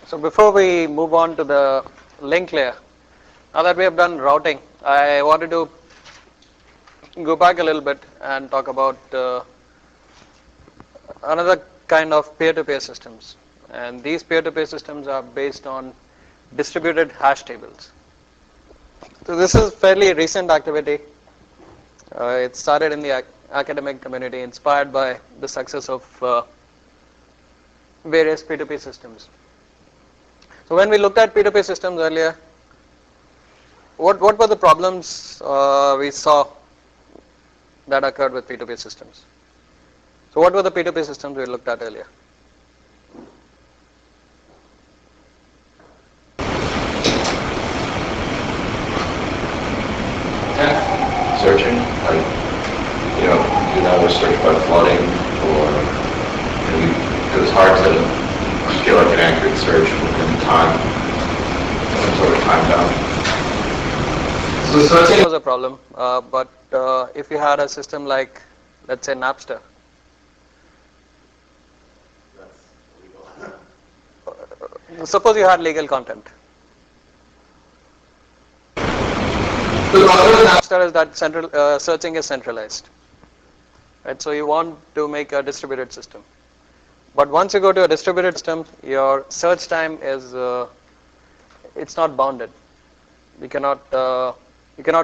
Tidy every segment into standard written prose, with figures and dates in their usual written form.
So before we move on to the link layer, now that we have done routing, I wanted to go back a little bit and talk about another kind of peer-to-peer systems. And these peer-to-peer systems are based on distributed hash tables. So this is fairly recent activity. It started in the academic community, inspired by the success of various P2P systems. So when we looked at P2P systems earlier, what were the problems we saw that occurred with P2P systems? So what were the P2P systems we looked at earlier? Yeah, searching, like, do another search by flooding, or it was hard to get like an accurate search within time, some sort of time bound. So searching was a problem, but if you had a system like, let's say, Napster, suppose you had legal content. The problem with Napster is that searching is centralized, right? So you want to make a distributed system, but once you go to a distributed system, your search time is it's not bounded. You cannot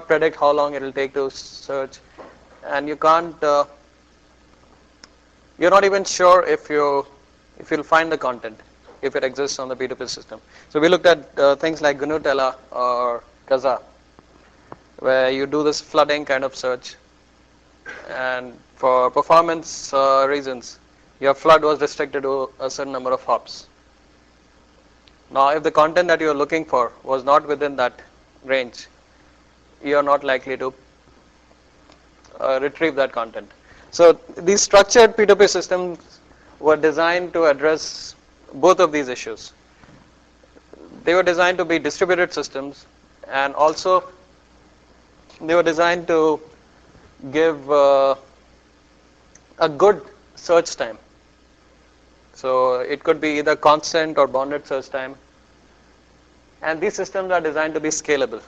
predict how long it will take to search, and you can't. You're not even sure if you'll find the content if it exists on the P2P system. So we looked at things like GNU-Tela or Kazaa, where you do this flooding kind of search, and for performance reasons, your flood was restricted to a certain number of hops. Now, if the content that you're looking for was not within that range, you're not likely to retrieve that content. So these structured P2P systems were designed to address both of these issues. They were designed to be distributed systems, and also they were designed to give a good search time. So it could be either constant or bounded search time, and these systems are designed to be scalable.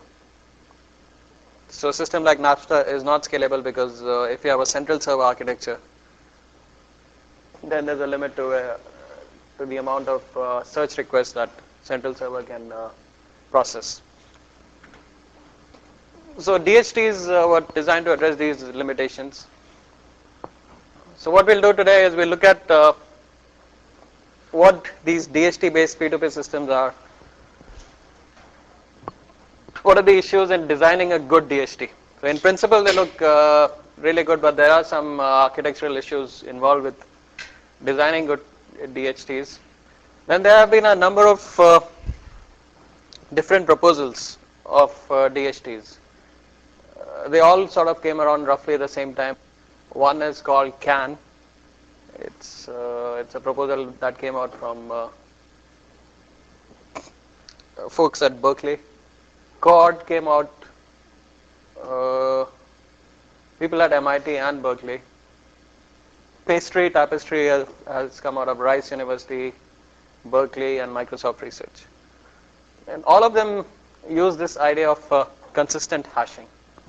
So a system like Napster is not scalable because if you have a central server architecture, then there's a limit to the amount of search requests that central server can process. So DHTs were designed to address these limitations. So what we'll do today is we'll look at what these DHT-based P2P systems are. What are the issues in designing a good DHT? So in principle, they look really good, but there are some architectural issues involved with designing good DHTs. Then there have been a number of different proposals of DHTs. They all sort of came around roughly the same time. One is called CAN. It's a proposal that came out from folks at Berkeley. CORD came out, people at MIT and Berkeley. Tapestry has come out of Rice University, Berkeley, and Microsoft Research. And all of them use this idea of consistent hashing.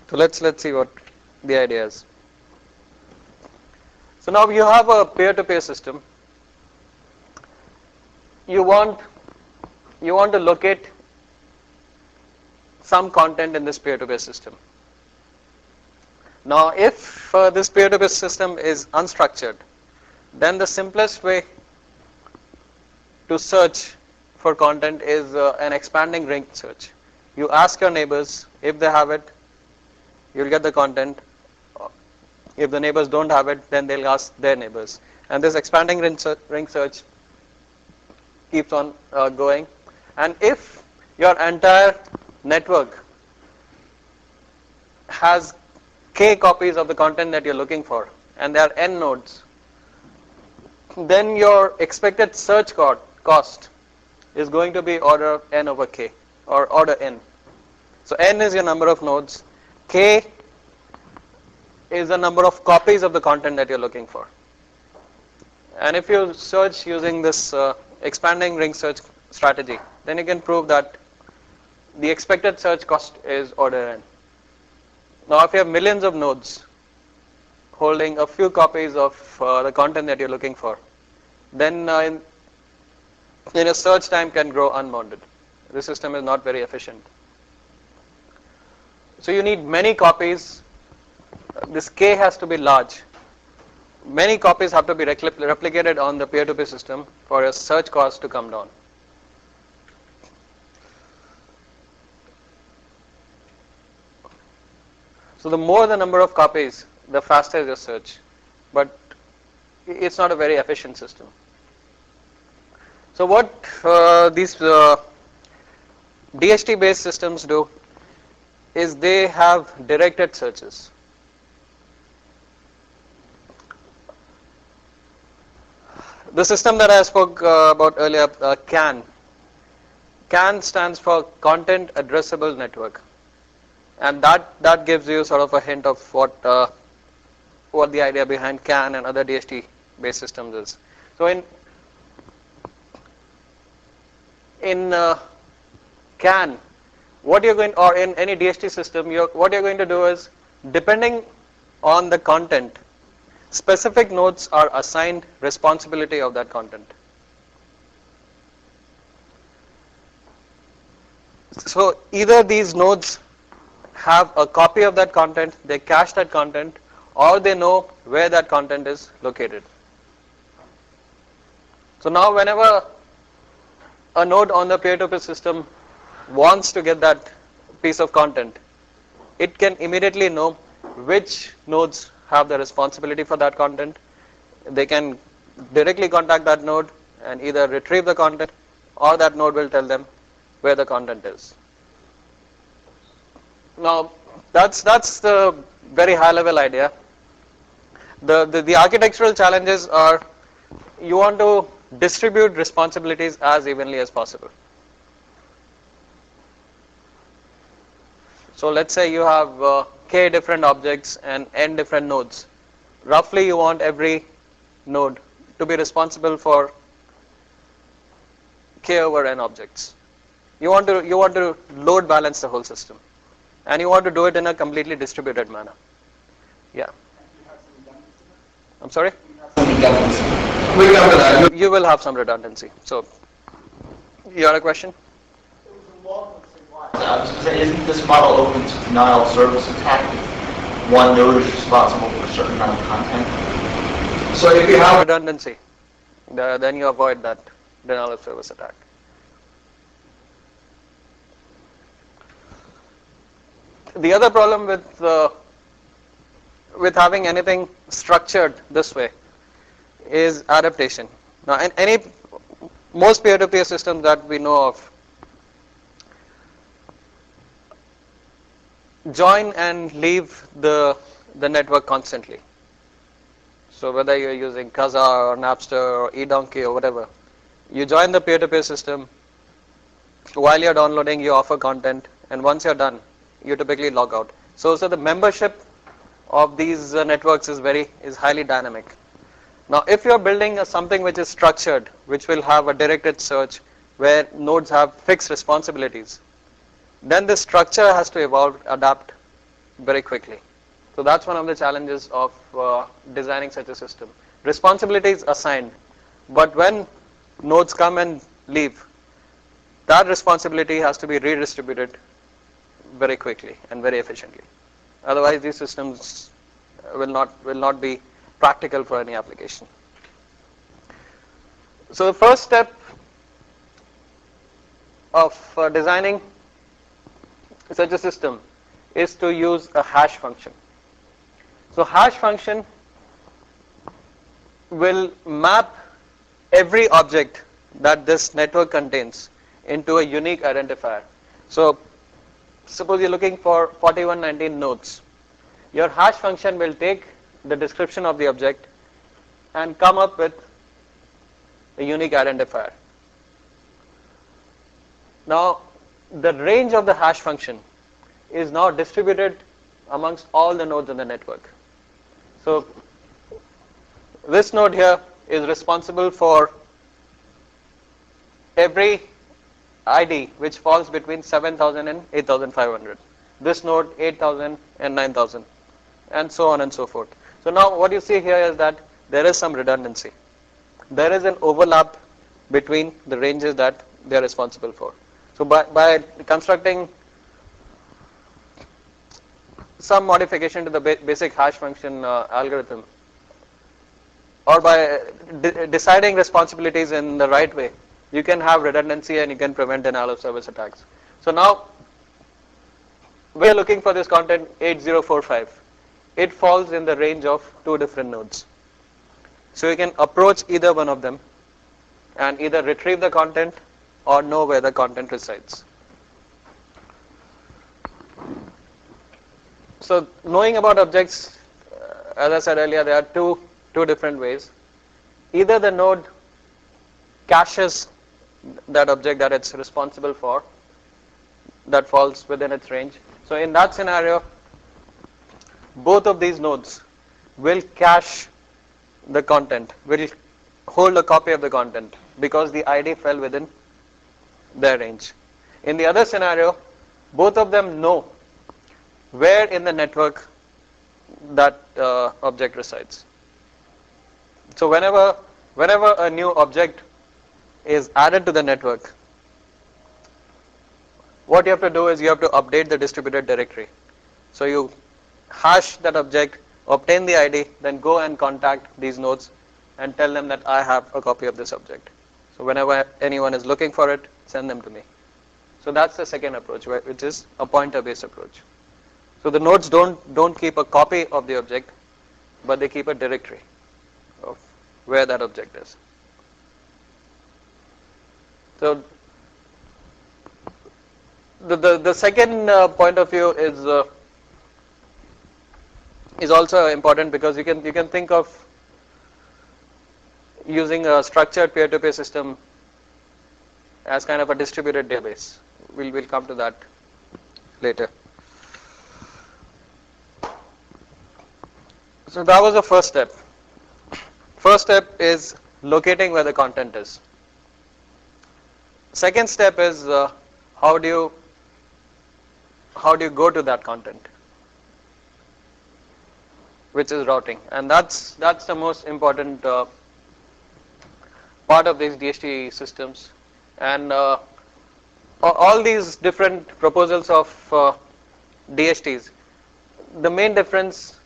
So let's see what the idea is. So now you have a peer-to-peer system. You want to locate some content in this peer-to-peer system. Now, if this peer-to-peer system is unstructured, then the simplest way to search for content is an expanding ring search. You ask your neighbors if they have it, you'll get the content. If the neighbors don't have it, then they'll ask their neighbors. And this expanding ring search keeps on going. And if your entire network has k copies of the content that you're looking for, and there are n nodes, then your expected search cost is going to be order n over k, or order n. So n is your number of nodes, k is the number of copies of the content that you're looking for. And if you search using this expanding ring search strategy, then you can prove that the expected search cost is order n. Now if you have millions of nodes holding a few copies of the content that you're looking for, then in a search time can grow unbounded. The system is not very efficient. So you need many copies. This K has to be large. Many copies have to be replicated on the peer-to-peer system for a search cost to come down. So the more the number of copies, the faster is your search. But it's not a very efficient system. So what these DHT based systems do is they have directed searches. The system that I spoke about earlier, CAN stands for Content Addressable Network, and that gives you sort of a hint of what the idea behind CAN and other DHT based systems is. So in CAN, what you're going, or in any DHT system, what you're going to do is, depending on the content, specific nodes are assigned responsibility of that content. So either these nodes have a copy of that content, they cache that content, or they know where that content is located. So now whenever a node on the peer-to-peer system wants to get that piece of content, it can immediately know which nodes have the responsibility for that content. They can directly contact that node and either retrieve the content, or that node will tell them where the content is. Now that's the very high level idea. The architectural challenges are, you want to distribute responsibilities as evenly as possible. So let's say you have k different objects and n different nodes. Roughly you want every node to be responsible for k over n objects. You want to load balance the whole system, and you want to do it in a completely distributed manner. Yeah. I'm sorry? We come to that. You will have some redundancy. So, you had a question? I was going to say, isn't this model open to denial of service attack if one node is responsible for a certain amount of content? So if you have Redundancy, then you avoid that denial of service attack. The other problem with having anything structured this way is adaptation. Now, in most peer-to-peer systems that we know of join and leave the network constantly. So whether you're using Kazaa or Napster or eDonkey or whatever, you join the peer-to-peer system. While you're downloading, you offer content, and once you're done, you typically log out. So the membership of these networks is highly dynamic. Now, if you're building something which is structured, which will have a directed search where nodes have fixed responsibilities, then this structure has to adapt very quickly. So that's one of the challenges of designing such a system. Responsibilities assigned, but when nodes come and leave, that responsibility has to be redistributed very quickly and very efficiently. Otherwise, these systems will not be practical for any application. So the first step of designing such a system is to use a hash function. So hash function will map every object that this network contains into a unique identifier. So suppose you're looking for 4119 nodes. Your hash function will take the description of the object and come up with a unique identifier. Now, the range of the hash function is now distributed amongst all the nodes in the network. So this node here is responsible for every ID which falls between 7,000 and 8,500. This node 8,000 and 9,000, and so on and so forth. So now what you see here is that there is some redundancy. There is an overlap between the ranges that they are responsible for. So by constructing some modification to the basic hash function algorithm, or by deciding responsibilities in the right way, you can have redundancy and you can prevent denial of service attacks. So now we are looking for this content 8045. It falls in the range of two different nodes. So you can approach either one of them and either retrieve the content or know where the content resides. So knowing about objects, as I said earlier, there are two different ways. Either the node caches that object that it's responsible for, that falls within its range. So in that scenario, both of these nodes will cache the content, will hold a copy of the content because the ID fell within their range. In the other scenario, both of them know where in the network that object resides. So whenever a new object is added to the network, what you have to do is you have to update the distributed directory. So you hash that object, obtain the ID, then go and contact these nodes and tell them that I have a copy of this object. So whenever anyone is looking for it, send them to me. So that's the second approach, which is a pointer-based approach. So the nodes don't keep a copy of the object, but they keep a directory of where that object is. So the second point of view is also important because you can think of using a structured peer-to-peer system as kind of a distributed database. We'll come to that later. So that was the first step. First step is locating where the content is. Second step is how do you go to that content, which is routing, and that's the most important part of these DHT systems. And all these different proposals of DHTs, the main difference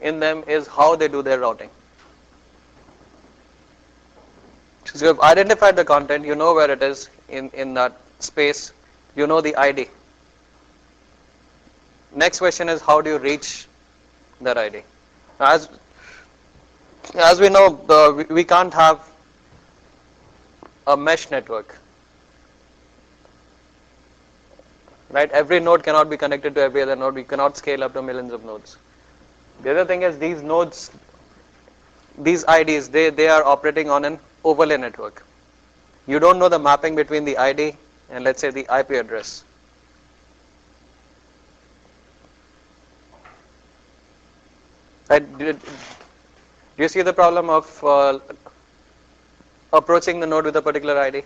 in them is how they do their routing. So you have identified the content, you know where it is in that space, you know the ID. Next question is how do you reach that ID? As we know, we can't have a mesh network, right? Every node cannot be connected to every other node. We cannot scale up to millions of nodes. The other thing is these nodes, these IDs, they are operating on an overlay network. You don't know the mapping between the ID and let's say the IP address. Right? Do you see the problem of approaching the node with a particular ID?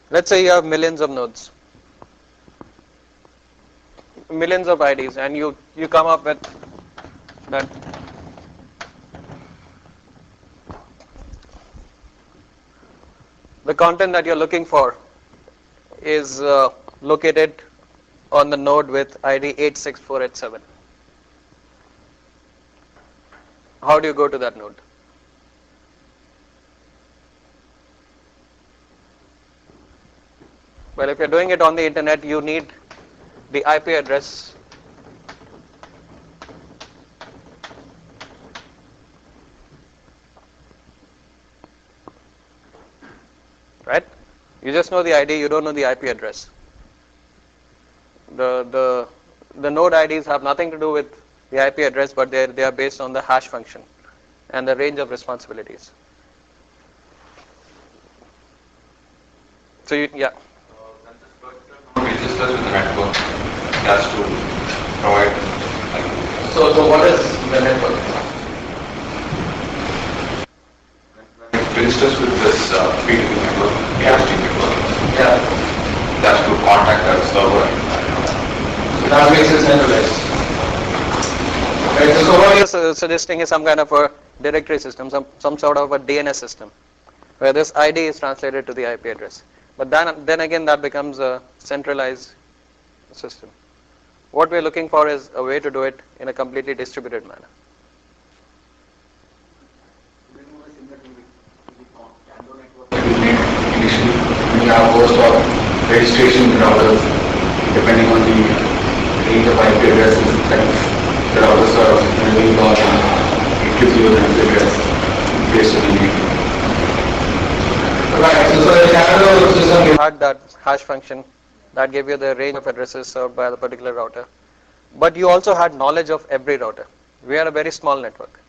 Let's say you have millions of nodes, millions of IDs, and you come up with that the content that you're looking for is located on the node with ID 86487. How do you go to that node? Well, if you're doing it on the internet, you need the IP address right? You just know the ID, you don't know the IP address. The node IDs have nothing to do with the IP address, but they are based on the hash function and the range of responsibilities. So yeah. We discussed with the network as to provide. So what is the network? For instance, with this P2P network, PST network, Yeah. that's to contact that server. That makes it centralized. Right, So what you're suggesting is some kind of a directory system, some sort of a DNS system, where this ID is translated to the IP address. But then again, that becomes a centralized system. What we're looking for is a way to do it in a completely distributed manner. Initially, when you have host of registration routers, depending on the range of IP addresses that the routers are handling, or it gives you an IP address based on the name. Right, so the Canada system You had that hash function that gave you the range of addresses served by the particular router, but you also had knowledge of every router. We are a very small network.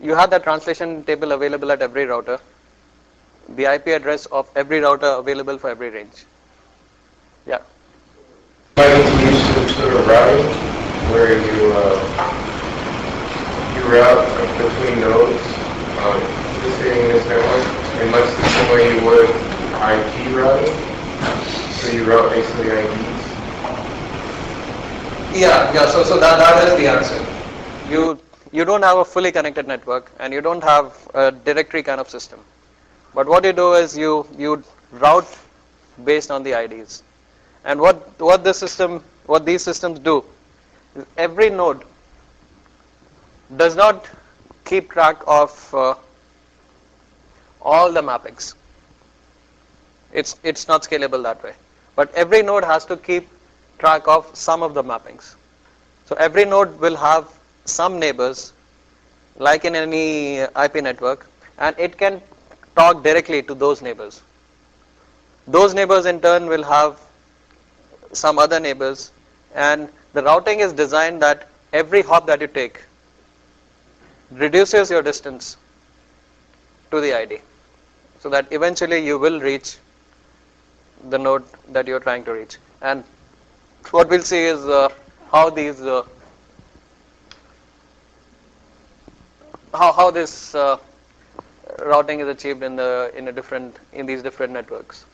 You had the translation table available at every router, the IP address of every router available for every range. Yeah. Might use some sort of routing where you route between nodes participating in this network in much the same way you would IP routing. So you route basically IPs. Yeah. So that is the answer. You don't have a fully connected network and you don't have a directory kind of system. But what you do is you route based on the IDs. And what these systems do is every node does not keep track of all the mappings. It's not scalable that way. But every node has to keep track of some of the mappings. So every node will have some neighbors, like in any IP network, and it can talk directly to those neighbors. Those neighbors in turn will have some other neighbors, and the routing is designed that every hop that you take reduces your distance to the ID, so that eventually you will reach the node that you're trying to reach. And what we'll see is how these how this routing is achieved in these different networks.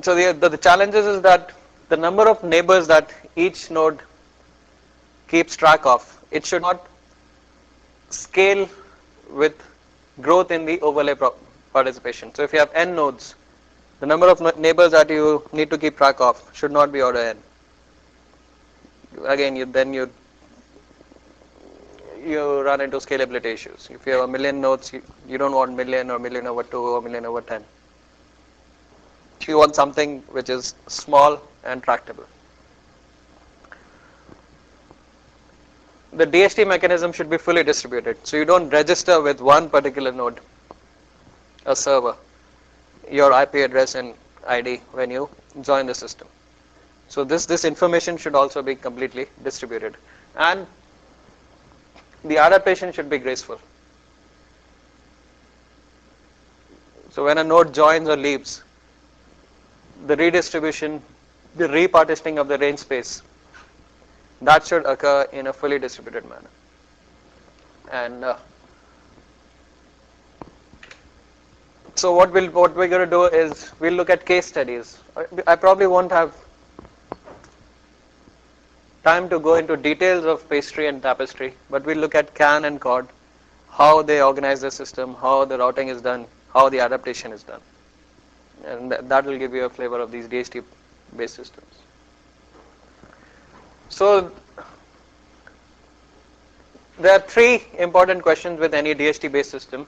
So the challenges is that the number of neighbors that each node keeps track of, it should not scale with growth in the overlay participation. So if you have n nodes, the number of neighbors that you need to keep track of should not be order n. Again, you run into scalability issues. If you have a million nodes, you don't want million or million over 2 or million over 10. You want something which is small and tractable. The DHT mechanism should be fully distributed. So you don't register with one particular node, a server, your IP address and ID when you join the system. So this information should also be completely distributed. And the adaptation should be graceful. So when a node joins or leaves, the redistribution, the repartitioning of the range space, that should occur in a fully distributed manner. And so what we're going to do is we'll look at case studies. I probably won't have time to go into details of pastry and tapestry, but we'll look at CAN and CORD, how they organize the system, how the routing is done, how the adaptation is done. And that will give you a flavor of these DHT based systems. So there are three important questions with any DHT based system.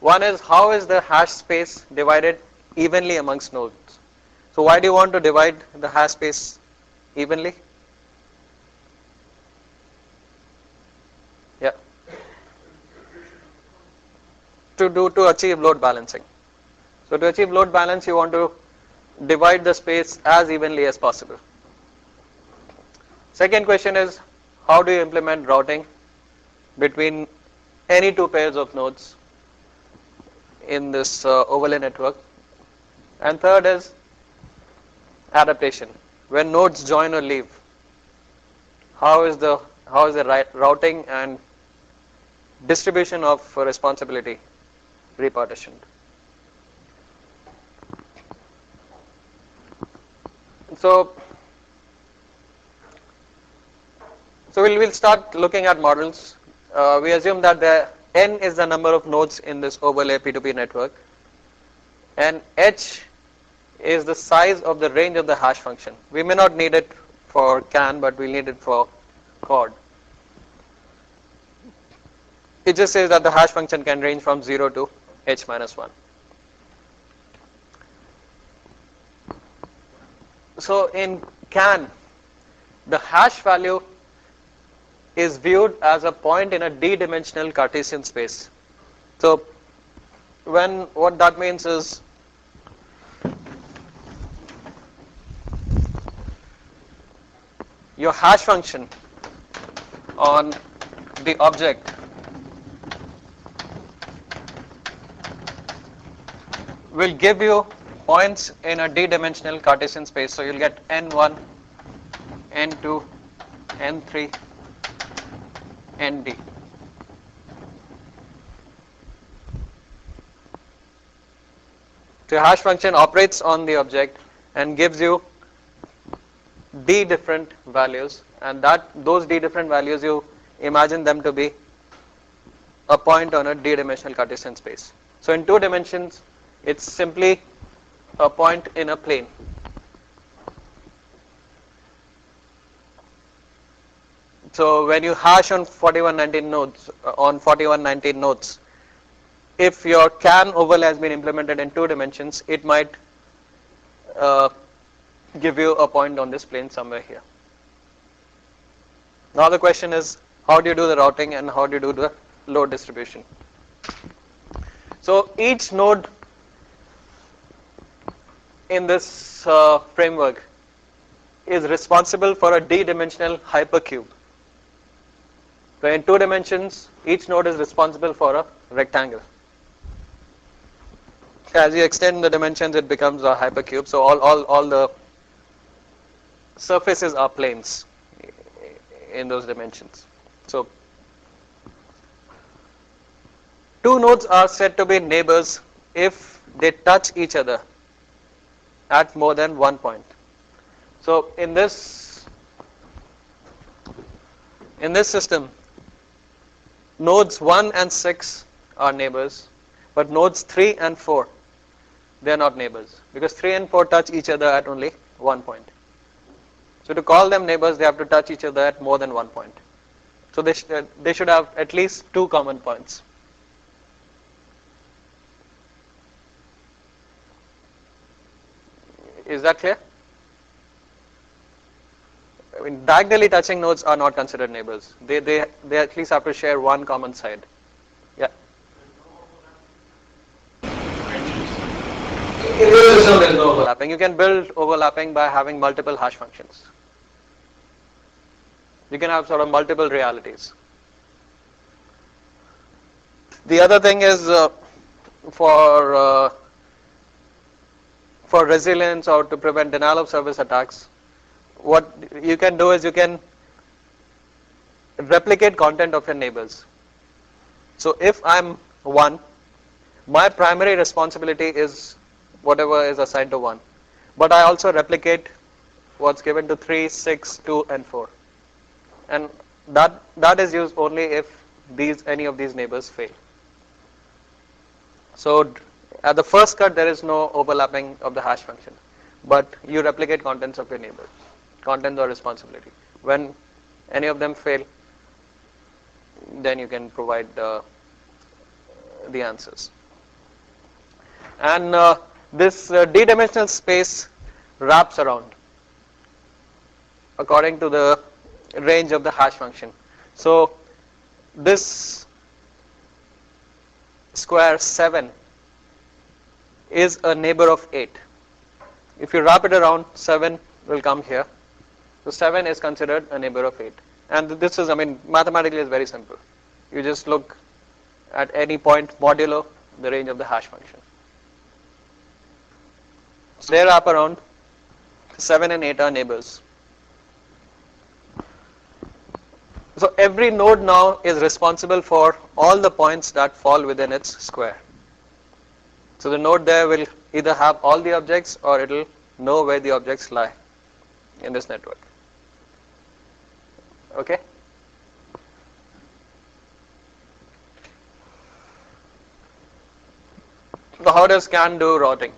One is, how is the hash space divided evenly amongst nodes? So why do you want to divide the hash space evenly? Yeah. To achieve load balancing. So to achieve load balance, you want to divide the space as evenly as possible. Second question is, how do you implement routing between any two pairs of nodes in this overlay network? And third is adaptation. When nodes join or leave, how is the routing and distribution of responsibility repartitioned. So we'll start looking at models. We assume that the n is the number of nodes in this overlay P2P network, and h is the size of the range of the hash function. We may not need it for CAN, but we'll need it for CORD. It just says that the hash function can range from 0 to h minus 1. So in CAN, the hash value is viewed as a point in a d-dimensional Cartesian space. So what that means is your hash function on the object will give you points in a d-dimensional Cartesian space. So you'll get n1, n2, n3, nd. So your hash function operates on the object and gives you d different values, and those d different values, you imagine them to be a point on a d-dimensional Cartesian space. So in 2 dimensions, it's simply a point in a plane. So when you hash on 4119 nodes, if your CAN overlay has been implemented in 2 dimensions, it might give you a point on this plane somewhere here. Now the question is, how do you do the routing and how do you do the load distribution? So each node in this framework is responsible for a d-dimensional hypercube. So in 2 dimensions, each node is responsible for a rectangle. As you extend the dimensions, it becomes a hypercube. So all the surfaces are planes in those dimensions. So 2 nodes are said to be neighbors if they touch each other at more than 1 point. So in this system, nodes 1 and 6 are neighbors, but nodes 3 and 4, they are not neighbors, because 3 and 4 touch each other at only 1 point. So to call them neighbors, they have to touch each other at more than 1 point. So they should have at least 2 common points. Is that clear? I mean, diagonally touching nodes are not considered neighbors. They at least have to share 1 common side. Yeah. In this system, there is no overlapping. You can build overlapping by having multiple hash functions. You can have sort of multiple realities. The other thing is for resilience or to prevent denial of service attacks, what you can do is you can replicate content of your neighbors. So if I'm 1, my primary responsibility is whatever is assigned to 1. But I also replicate what's given to 3, 6, 2 and 4. And that is used only if any of these neighbors fail. So at the first cut, there is no overlapping of the hash function, but you replicate contents of your neighbors, contents or responsibility. When any of them fail, then you can provide the answers. And this d-dimensional space wraps around according to the range of the hash function. So this square 7 is a neighbor of 8. If you wrap it around, 7 will come here. So 7 is considered a neighbor of 8. And this is, I mean, mathematically is very simple. You just look at any point modulo the range of the hash function. So they wrap around, 7 and 8 are neighbors. So every node now is responsible for all the points that fall within its square. So the node there will either have all the objects or it will know where the objects lie in this network. Okay? So how does CAN do routing?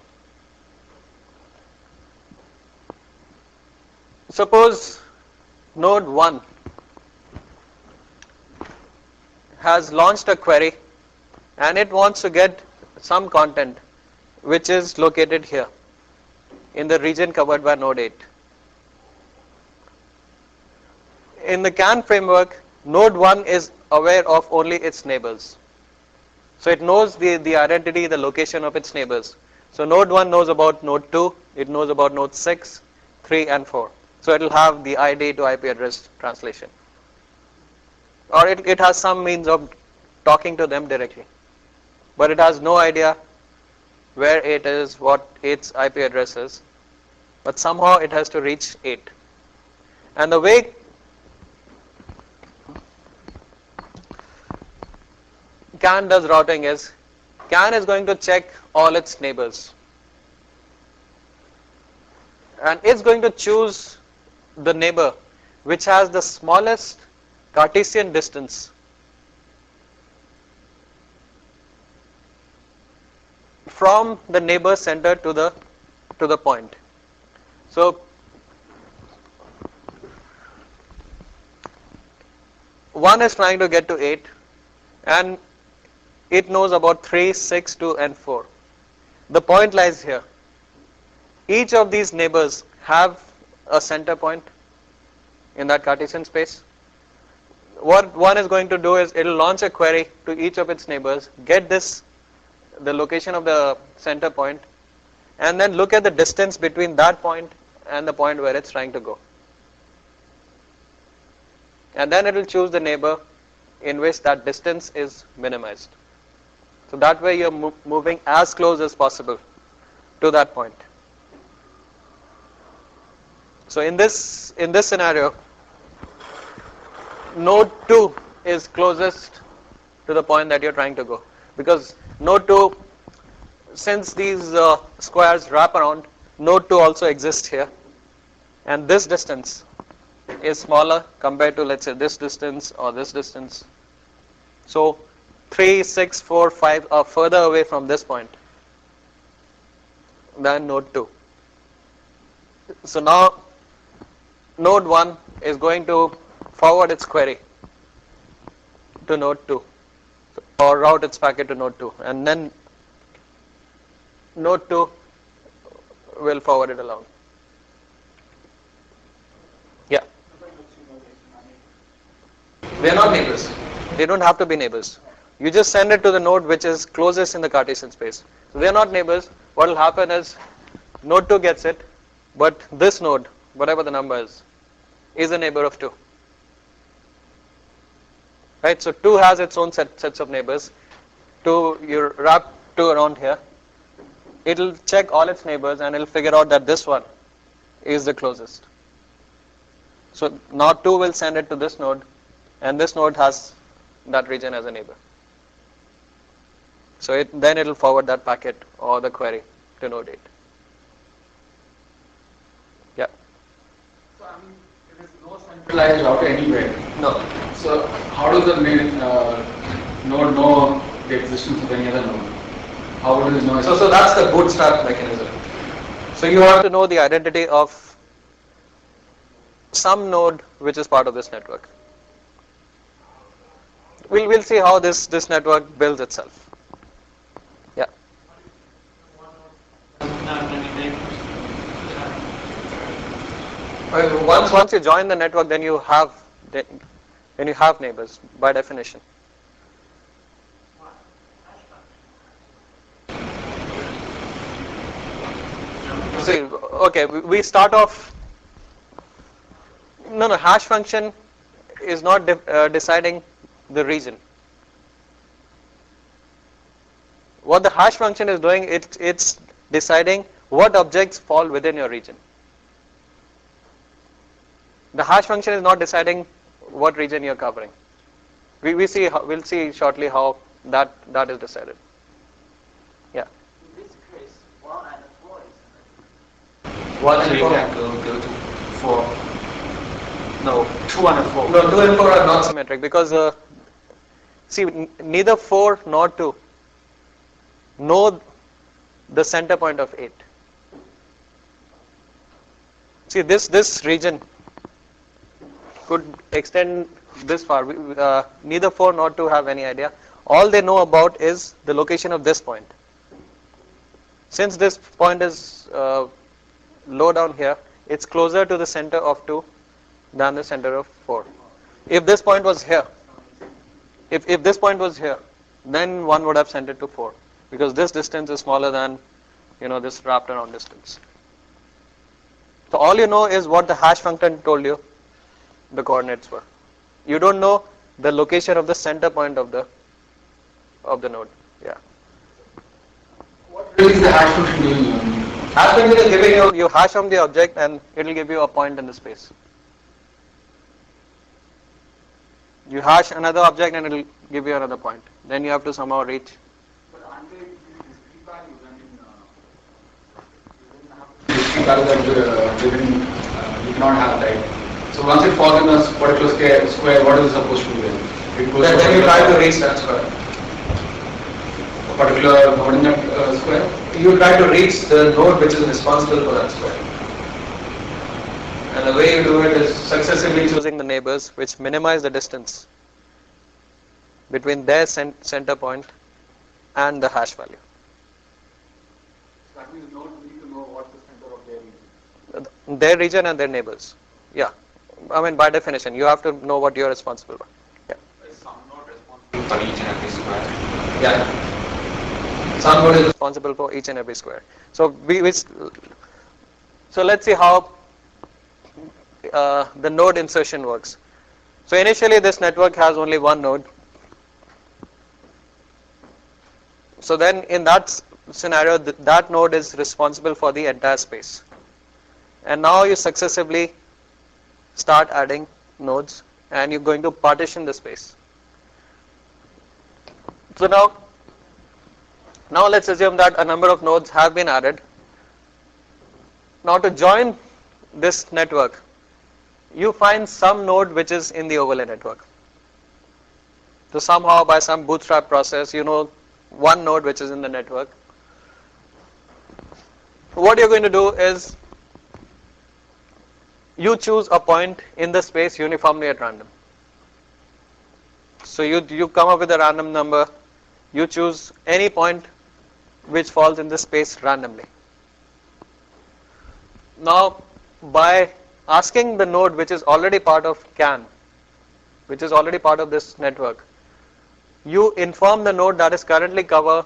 Suppose node 1 has launched a query and it wants to get some content which is located here in the region covered by node 8. In the CAN framework, node 1 is aware of only its neighbors. So it knows the identity, the location of its neighbors. So node 1 knows about node 2, it knows about node 6, 3 and 4. So it will have the ID to IP address translation. Or it has some means of talking to them directly. But it has no idea where it is, what its IP address is. But somehow it has to reach 8. And the way CAN does routing is, CAN is going to check all its neighbors. And it's going to choose the neighbor which has the smallest Cartesian distance from the neighbor center to the point. So one is trying to get to 8 and it knows about 3, 6, 2 and 4. The point lies here. Each of these neighbors have a center point in that Cartesian space. What one is going to do is it will launch a query to each of its neighbors, get the location of the center point, and then look at the distance between that point and the point where it's trying to go. And then it will choose the neighbor in which that distance is minimized. So that way you're moving as close as possible to that point. So in this scenario, node 2 is closest to the point that you're trying to go, because node 2, since these squares wrap around, node 2 also exists here, and this distance is smaller compared to, let's say, this distance or this distance. So 3, 6, 4, 5 are further away from this point than node 2. So now node 1 is going to forward its query to node 2 or route its packet to node 2, and then node 2 will forward it along. Yeah. They are not neighbors. They don't have to be neighbors. You just send it to the node which is closest in the Cartesian space. So they are not neighbors. What will happen is node 2 gets it, but this node, whatever the number is a neighbor of 2. Right? So 2 has its own sets of neighbors. 2, you wrap 2 around here. It will check all its neighbors and it will figure out that this one is the closest. So now 2 will send it to this node, and this node has that region as a neighbor. So then it will forward that packet or the query to node 8. Yeah. So I mean, there is no centralized router anywhere. No. So how does the main node know the existence of any other node? How does it know? So that's the bootstrap mechanism. So you have to know the identity of some node which is part of this network. We'll see how this network builds itself. Yeah. Once you join the network, then you have neighbors by definition. See, okay, we start off. No, hash function is not deciding the region. What the hash function is doing, it's deciding what objects fall within your region. The hash function is not deciding what region you're covering. We'll see shortly how that is decided. Yeah. In this case, 1 and 4 is 1 So and you 4. can go to 4. No, 2 and 4. No, 2 and 4 are not symmetric because see, neither 4 nor 2 know the center point of 8. See, this region could extend this far. Neither 4 nor 2 have any idea. All they know about is the location of this point. Since this point is low down here, it's closer to the center of 2 than the center of 4. If this point was here, if this point was here, then one would have sent it to 4 because this distance is smaller than this wrapped around distance. So all you know is what the hash function told you the coordinates were. You don't know the location of the center point of the node. Yeah. What really is the hash function doing here? Hash function is giving you hash from the object and it will give you a point in the space. You hash another object and it will give you another point. Then you have to somehow reach. But aren't they discrete values? I mean, discrete values that you cannot have, right? So once it falls in a particular square, what is it supposed to do then? It goes Then you try to reach that square. a particular coordinate square. You try to reach the node which is responsible for that square. And the way you do it is successively choosing the neighbors which minimize the distance between their center point and the hash value. That means nodes need to know what the center of their region. Their region and their neighbors. Yeah. I mean, by definition, you have to know what you're responsible for. Yeah. Is some node responsible for each and every square? Yeah. Some node is responsible for each and every square. So so let's see how the node insertion works. So initially this network has only one node. So then in that scenario that node is responsible for the entire space. And now you successively start adding nodes and you're going to partition the space. So now let's assume that a number of nodes have been added. Now to join this network, you find some node which is in the overlay network. So somehow by some bootstrap process, you know one node which is in the network. What you're going to do is you choose a point in the space uniformly at random. So you come up with a random number, you choose any point which falls in the space randomly. Now by asking the node which is already part of CAN, which is already part of this network, you inform the node that is currently cover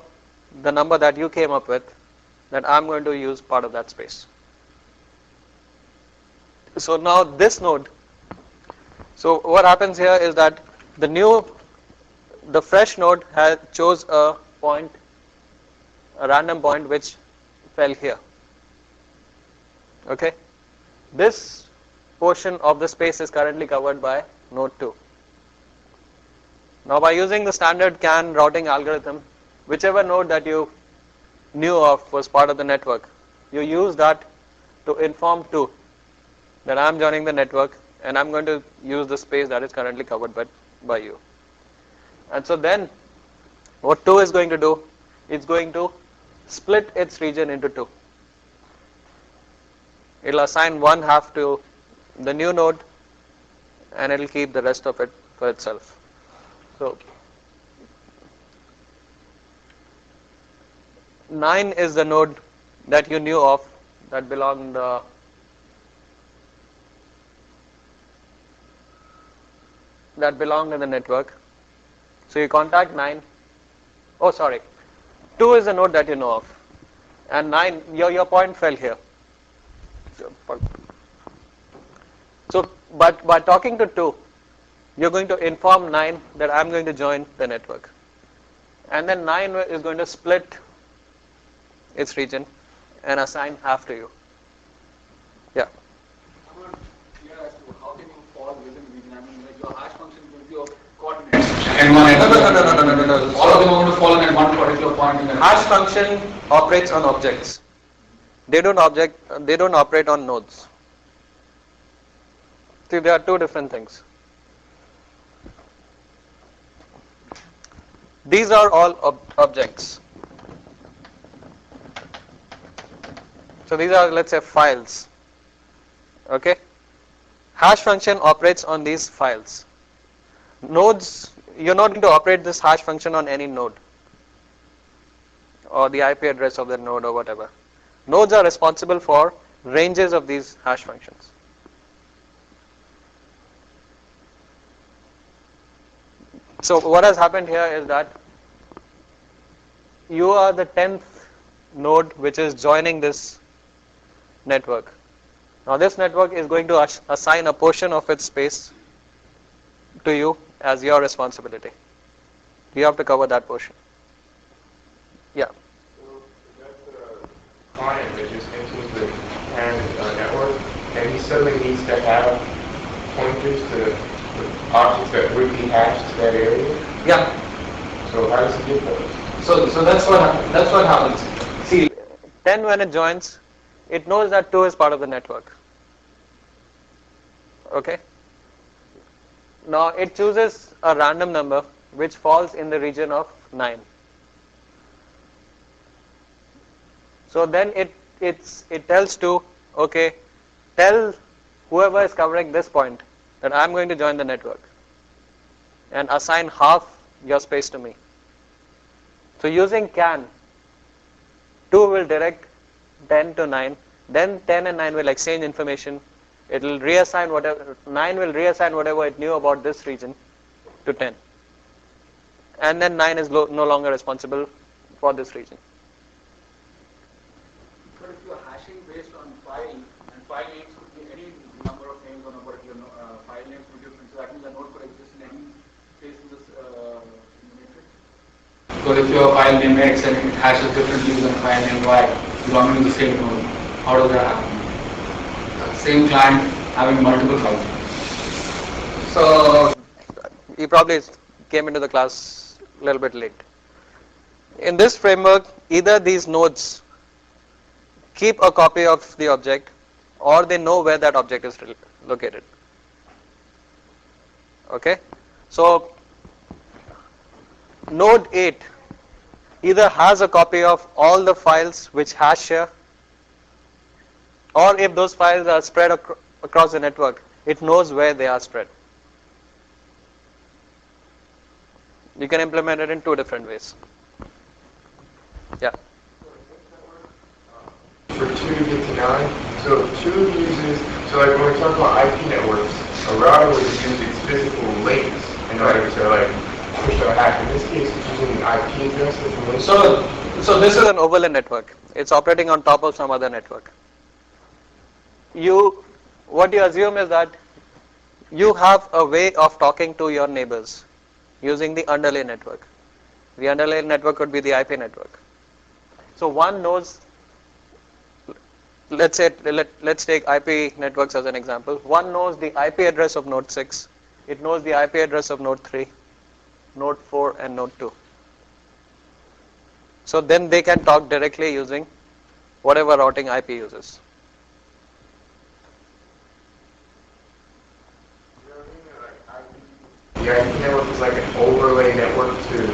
the number that you came up with, that I'm going to use part of that space. So now this node, so what happens here is that the fresh node chose a point, a random point which fell here. Okay, this portion of the space is currently covered by node 2. Now by using the standard CAN routing algorithm, whichever node that you knew of was part of the network, you use that to inform 2 that I'm joining the network and I'm going to use the space that is currently covered by you. And so then what 2 is going to do, it's going to split its region into 2. It'll assign one half to the new node and it'll keep the rest of it for itself. So 9 is the node that you knew of that belonged in the network. So you contact 9. Oh, sorry. 2 is the node that you know of, and 9, your point fell here. So, but by talking to 2, you're going to inform 9 that I'm going to join the network, and then 9 is going to split its region and assign half to you. Yeah. I'm not clear as to how can you fall within region. I mean, like So hash function gives you coordinates. N1 and No. all of them are going to fall in at one particular point in the Hash function operates on objects. They don't operate on nodes. See, there are two different things. These are all objects. So these are, let's say, files. Okay? Hash function operates on these files. Nodes, you're not going to operate this hash function on any node or the IP address of the node or whatever. Nodes are responsible for ranges of these hash functions. So what has happened here is that you are the 10th node which is joining this network. Now this network is going to assign a portion of its space to you as your responsibility. You have to cover that portion. Yeah. So that's a client that just enters the parent network, and he suddenly needs to have pointers to the objects that would be hashed to that area. Yeah. So how does he get those? So that's what happens. See, 10 when it joins, it knows that 2 is part of the network. Okay. Now it chooses a random number which falls in the region of 9. So then it tells to, okay, tell whoever is covering this point that I'm going to join the network and assign half your space to me. So using can, 2 will direct 10 to 9, then 10 and 9 will exchange information. It will reassign whatever, 9 will reassign whatever it knew about this region to 10. And then 9 is no longer responsible for this region. But if you are hashing based on file, and file names could be any number of names on a particular file names could be different, so that means a node could exist in any place in this in the matrix. Because if you have file name X and it hashes differently than file name Y belonging to the same node, how does that happen? Same client having multiple files. So you probably came into the class a little bit late. In this framework, either these nodes keep a copy of the object or they know where that object is located. Okay? So node 8 either has a copy of all the files which hash here, or if those files are spread across the network, it knows where they are spread. You can implement it in two different ways. Yeah. For 2 to get to 9, so 2 uses, so like when we talk about IP networks, a router would use its physical links in order to like push a hash. In this case, it's using an IP address as a link. So this is an overlay network. It's operating on top of some other network. What you assume is that you have a way of talking to your neighbors using the underlay network. The underlay network could be the IP network. So one knows, let's take IP networks as an example. One knows the IP address of node 6. It knows the IP address of node 3, node 4 and node 2. So then they can talk directly using whatever routing IP uses. The IP network is like an overlay network to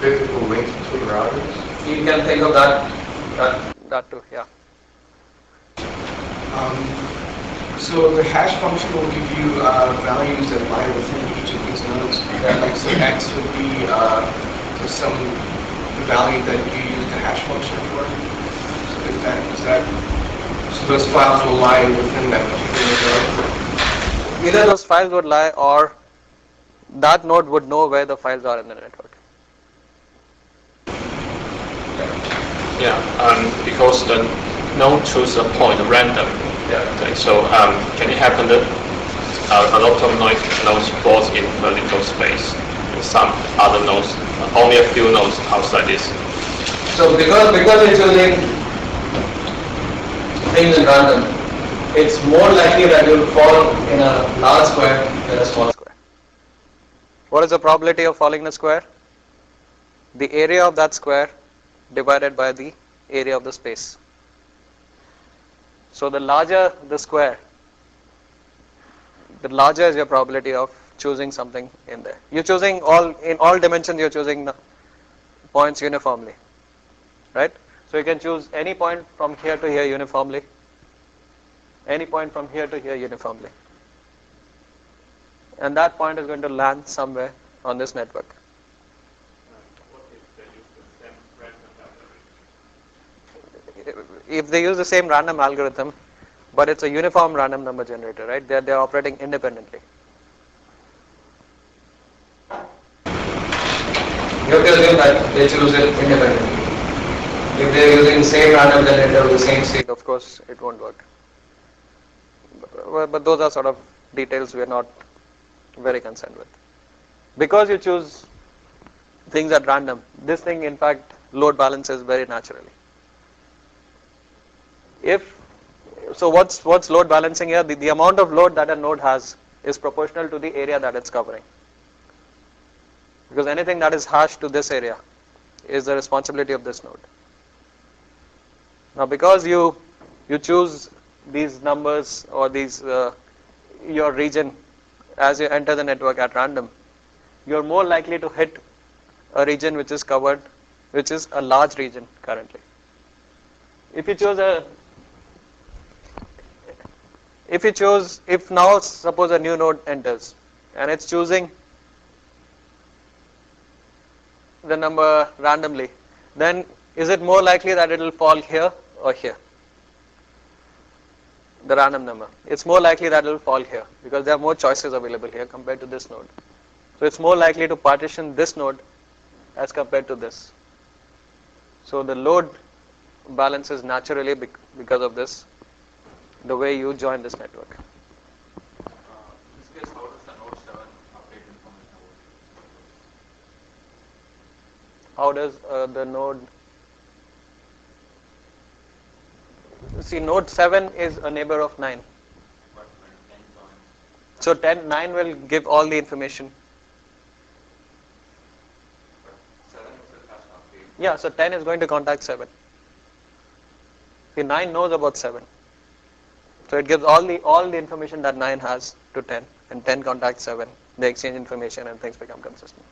physical links between routers. You can think of that too, yeah. So the hash function will give you values that lie within each of these nodes. Like so X would be some value that you use the hash function for. So those files will lie within that particular node. Either those files would lie or that node would know where the files are in the network. Yeah, because the node chooses a point randomly. Yeah. Okay, so can it happen that a lot of nodes falls in vertical space and some other nodes, only a few nodes outside this? So because it's using things in random, it's more likely that you'll fall in a large square than a small square. What is the probability of falling in a square? The area of that square divided by the area of the space. So the larger the square, the larger is your probability of choosing something in there. You're choosing in all dimensions, you're choosing the points uniformly, right? So you can choose any point from here to here uniformly, any point from here to here uniformly. And that point is going to land somewhere on this network. If they use the same random algorithm, but it's a uniform random number generator, right? They're operating independently. You have to assume that they choose it independently. If they're using same random generator with the same state, Of course, it won't work. But those are sort of details we are not very concerned with. Because you choose things at random, this thing in fact load balances very naturally. So what's load balancing here? The amount of load that a node has is proportional to the area that it's covering. Because anything that is hashed to this area is the responsibility of this node. Now because you choose these numbers or these your region as you enter the network at random, you're more likely to hit a region which is covered, which is a large region currently. If now suppose a new node enters and it's choosing the number randomly, then is it more likely that it will fall here or here? The random number. It's more likely that it will fall here because there are more choices available here compared to this node. So it's more likely to partition this node as compared to this. So the load balances naturally because of this, the way you join this network. In this case, how does the node 7 update information How does the node? See, node 7 is a neighbor of 9. about when 10 joins? So 9 will give all the information. But 7 itself has to update. Yeah, so 10 is going to contact 7. See, 9 knows about 7. So it gives all the information that 9 has to 10, and 10 contacts 7. They exchange information and things become consistent.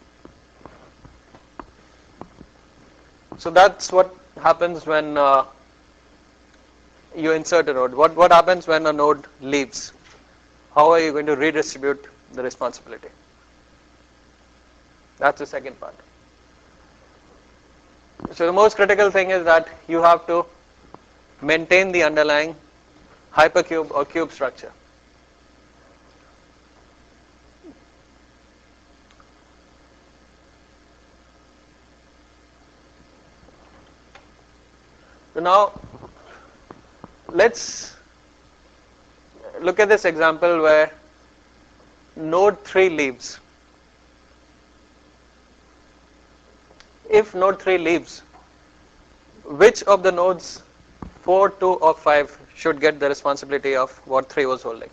So that's what happens when you insert a node. What happens when a node leaves? How are you going to redistribute the responsibility? That's the second part. So the most critical thing is that you have to maintain the underlying hypercube or cube structure. So now let's look at this example where node 3 leaves. If node 3 leaves, which of the nodes 4, 2 or 5 should get the responsibility of what 3 was holding?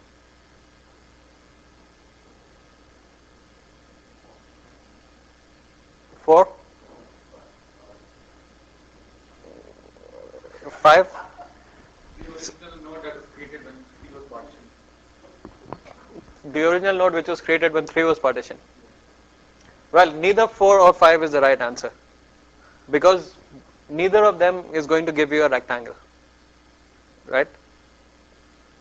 Four? 5? The original node that was created when 3 was partitioned. The original node which was created when 3 was partitioned. Well, neither 4 or 5 is the right answer, because neither of them is going to give you a rectangle, right?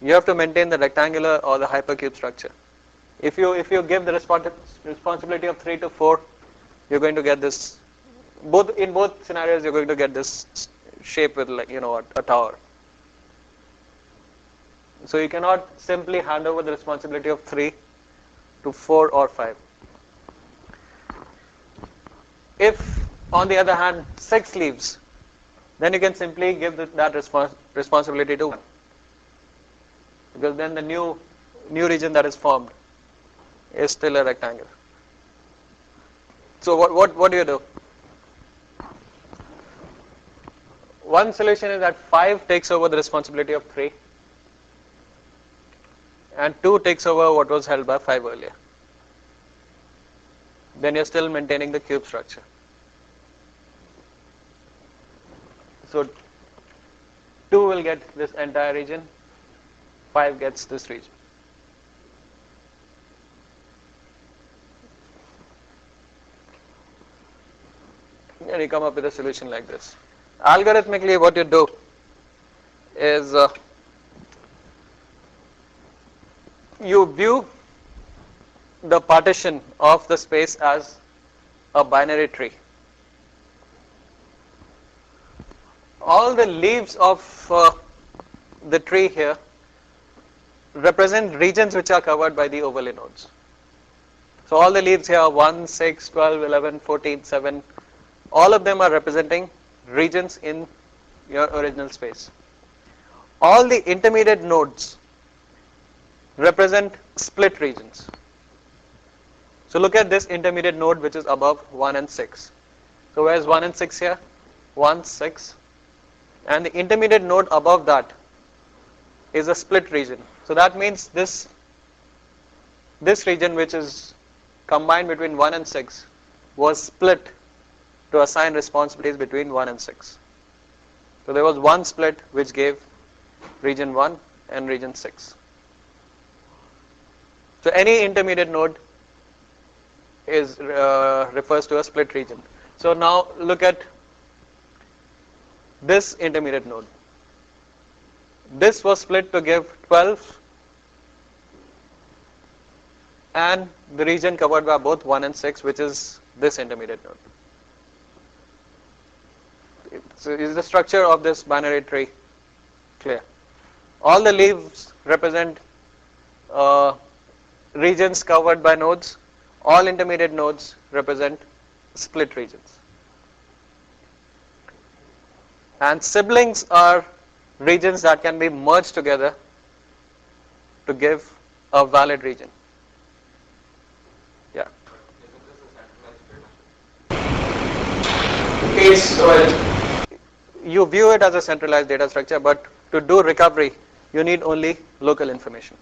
You have to maintain the rectangular or the hypercube structure. If you give the responsibility of 3 to 4, you're going to get this. In both scenarios, you're going to get this shape with, like, a tower. So you cannot simply hand over the responsibility of 3 to 4 or 5. If, on the other hand, 6 leaves, then you can simply give that responsibility to 1, because then the new region that is formed is still a rectangle. So what do you do? One solution is that 5 takes over the responsibility of 3, and 2 takes over what was held by 5 earlier. then you're still maintaining the cube structure. So 2 will get this entire region, 5 gets this region. And you come up with a solution like this. Algorithmically, what you do is you view the partition of the space as a binary tree. All the leaves of the tree here represent regions which are covered by the overlay nodes. So all the leaves here, 1, 6, 12, 11, 14, 7, all of them are representing regions in your original space. All the intermediate nodes represent split regions. So look at this intermediate node which is above 1 and 6. So where is 1 and 6 here? 1, 6. And the intermediate node above that is a split region. So that means this region which is combined between 1 and 6 was split to assign responsibilities between 1 and 6. So there was one split which gave region 1 and region 6. So any intermediate node is refers to a split region. So now look at this intermediate node. This was split to give 12 and the region covered by both 1 and 6, which is this intermediate node. So is the structure of this binary tree clear? All the leaves represent regions covered by nodes. All intermediate nodes represent split regions. And siblings are regions that can be merged together to give a valid region. Yeah. You view it as a centralized data structure, but to do recovery, you need only local information.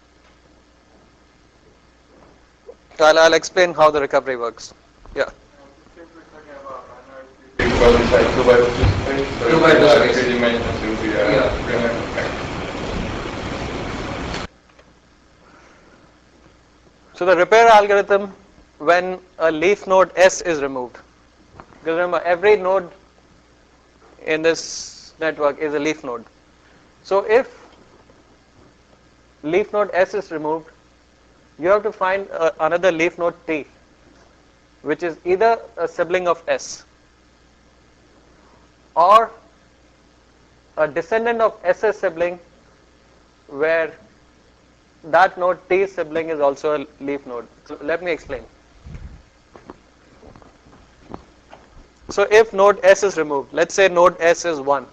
So I'll explain how the recovery works. Yeah. So the repair algorithm, when a leaf node S is removed, because remember every node in this network is a leaf node. So if leaf node S is removed, you have to find another leaf node T, which is either a sibling of S or a descendant of S's sibling, where that node T sibling is also a leaf node. So let me explain. So if node S is removed, let's say node S is 1,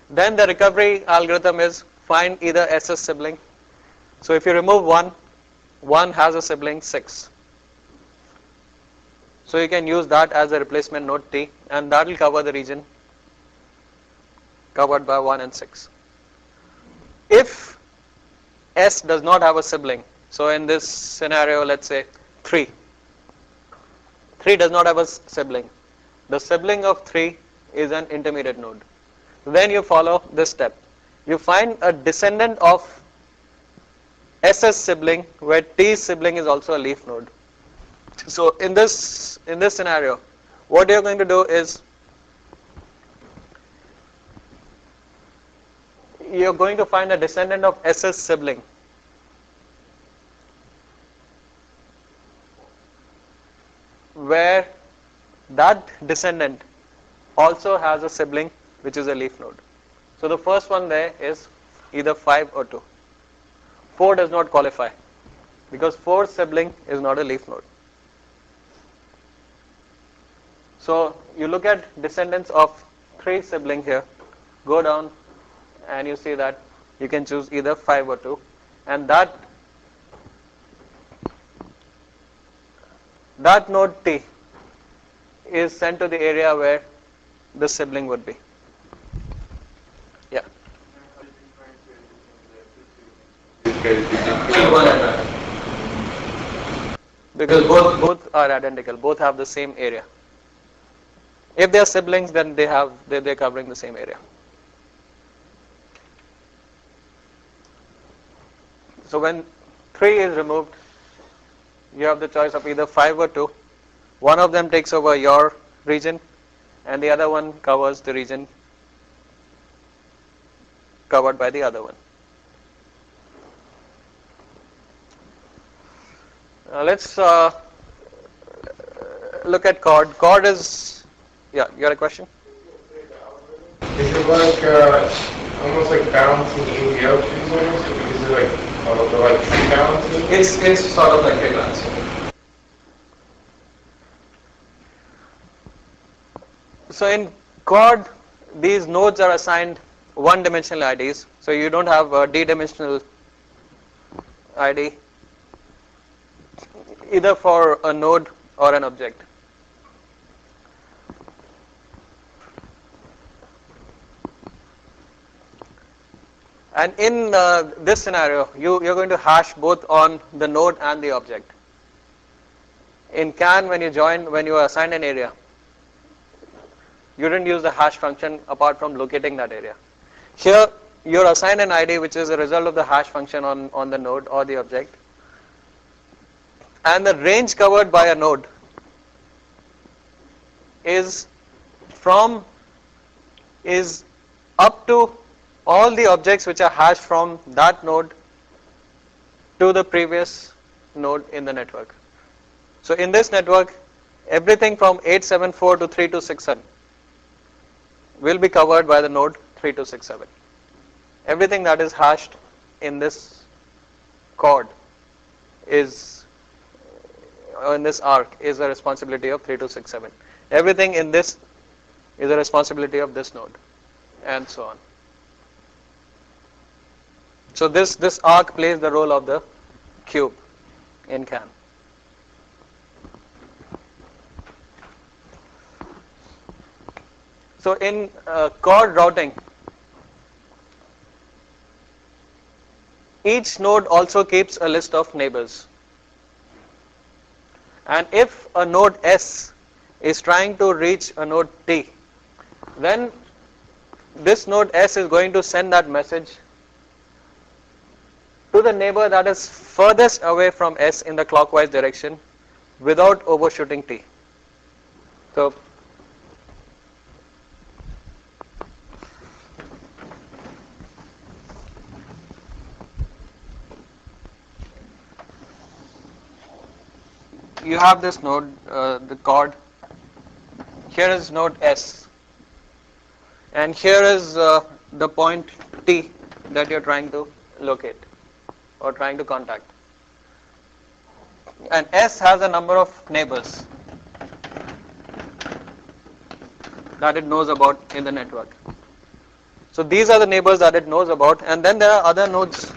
then the recovery algorithm is find either S's sibling. So if you remove 1, 1 has a sibling 6. So you can use that as a replacement node T, and that will cover the region covered by 1 and 6. If S does not have a sibling, so in this scenario, let's say 3. 3 does not have a sibling. The sibling of 3 is an intermediate node. Then you follow this step. You find a descendant of S's sibling where T's sibling is also a leaf node. So in this scenario, what you're going to do is you're going to find a descendant of S's sibling where that descendant also has a sibling which is a leaf node. So the first one there is either 5 or 2. 4 does not qualify because 4 sibling is not a leaf node. So you look at descendants of 3 sibling here, go down and you see that you can choose either 5 or 2, and that node T is sent to the area where the sibling would be. Yeah. because both are identical, both have the same area. If they are siblings, then they're covering the same area. So when 3 is removed, you have the choice of either 5 or 2. One of them takes over your region and the other one covers the region covered by the other one. Let's look at chord. Chord is, yeah, you got a question? Is it like almost like balancing AVL trees almost? Is it like tree balancing? It's sort of like a balancing. So in chord, these nodes are assigned one-dimensional IDs. So you don't have a d-dimensional ID either for a node or an object. And in this scenario, you're going to hash both on the node and the object. In CAN, when you are assigned an area, you didn't use the hash function apart from locating that area. Here, you're assigned an ID which is a result of the hash function on the node or the object. And the range covered by a node is up to all the objects which are hashed from that node to the previous node in the network. So in this network, everything from 874 to 3267 will be covered by the node 3267. Everything that is hashed in this chord is, in this arc, is the responsibility of 3267. Everything in this is the responsibility of this node, and so on. So this arc plays the role of the cube in CAN. So in chord routing, each node also keeps a list of neighbors. And if a node S is trying to reach a node T, then this node S is going to send that message to the neighbor that is furthest away from S in the clockwise direction without overshooting T. So you have this node, the chord. Here is node S, and here is the point T that you're trying to locate or trying to contact. And S has a number of neighbors that it knows about in the network. So these are the neighbors that it knows about, and then there are other nodes,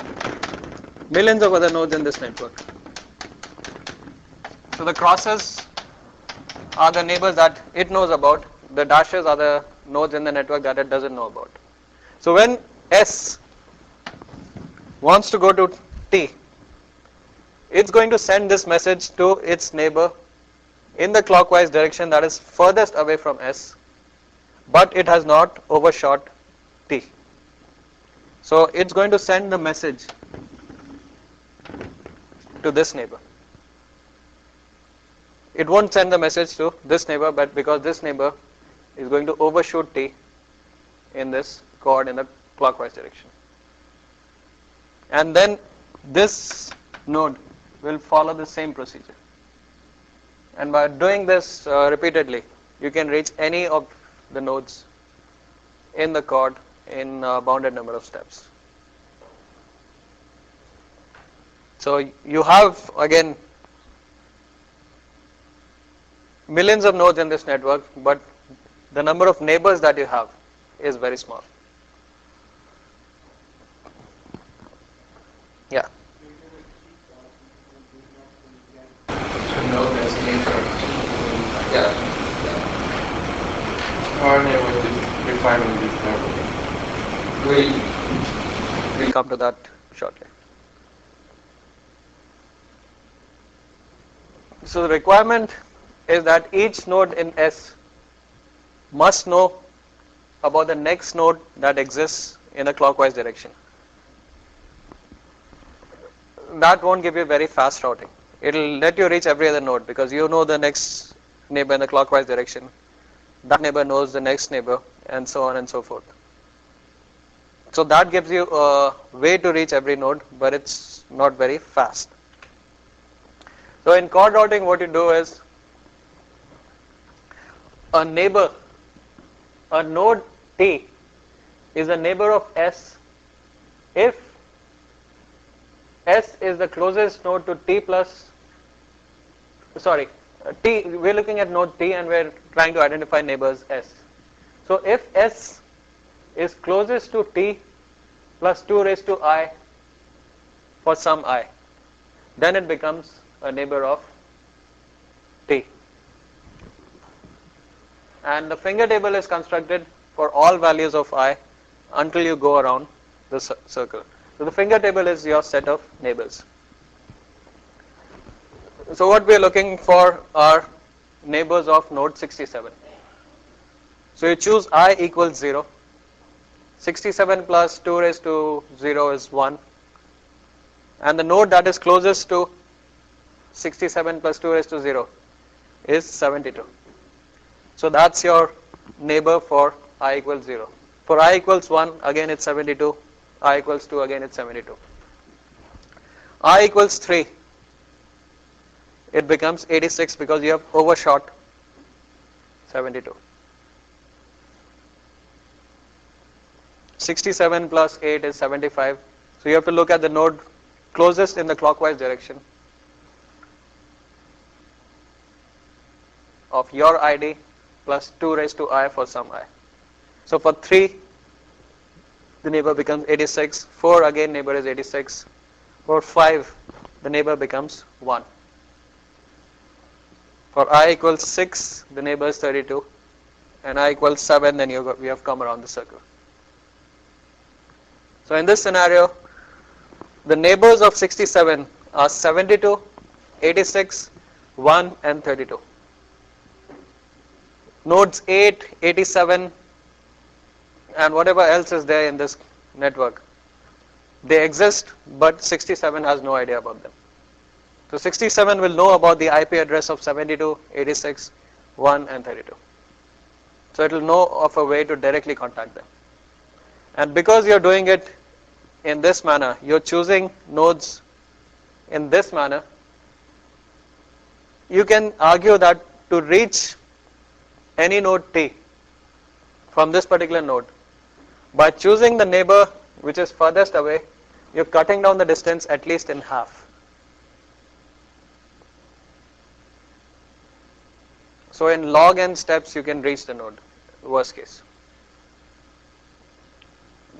millions of other nodes in this network. So the crosses are the neighbors that it knows about, the dashes are the nodes in the network that it doesn't know about. So when S wants to go to T, it's going to send this message to its neighbor in the clockwise direction that is furthest away from S, but it has not overshot T. So it's going to send the message to this neighbor. It won't send the message to this neighbor, but because this neighbor is going to overshoot T in this chord in the clockwise direction. And then this node will follow the same procedure. And by doing this repeatedly, you can reach any of the nodes in the chord in a bounded number of steps. So you have, again, millions of nodes in this network, but the number of neighbors that you have is very small. Yeah. To know that's nature. Yeah. How are they with defining these networks? We'll come to that shortly. So the requirement is that each node in S must know about the next node that exists in a clockwise direction. That won't give you very fast routing. It'll let you reach every other node because you know the next neighbor in the clockwise direction. That neighbor knows the next neighbor, and so on and so forth. So that gives you a way to reach every node, but it's not very fast. So in chord routing, what you do is a neighbor, a node T is a neighbor of S if S is the closest node to T plus, T, we're looking at node T and we're trying to identify neighbors S. So if S is closest to T plus 2 raised to I for some I, then it becomes a neighbor of T. And the finger table is constructed for all values of I until you go around the circle. So the finger table is your set of neighbors. So what we are looking for are neighbors of node 67. So you choose I equals 0. 67 plus 2 raised to 0 is 1. And the node that is closest to 67 plus 2 raised to 0 is 72. So that's your neighbor for I equals 0. For I equals 1, again it's 72. I equals 2, again it's 72. I equals 3, it becomes 86 because you have overshot 72. 67 plus 8 is 75. So you have to look at the node closest in the clockwise direction of your ID plus 2 raised to I for some I. So for 3, the neighbor becomes 86. 4, again neighbor is 86. For 5, the neighbor becomes 1. For I equals 6, the neighbor is 32. And I equals 7, then we have come around the circle. So in this scenario, the neighbors of 67 are 72, 86, 1 and 32. Nodes 8, 87 and whatever else is there in this network, they exist, but 67 has no idea about them. So 67 will know about the IP address of 72, 86, 1 and 32. So it will know of a way to directly contact them. And because you're doing it in this manner, you're choosing nodes in this manner, you can argue that to reach any node T from this particular node, by choosing the neighbor which is furthest away, you're cutting down the distance at least in half. So in log n steps you can reach the node, worst case.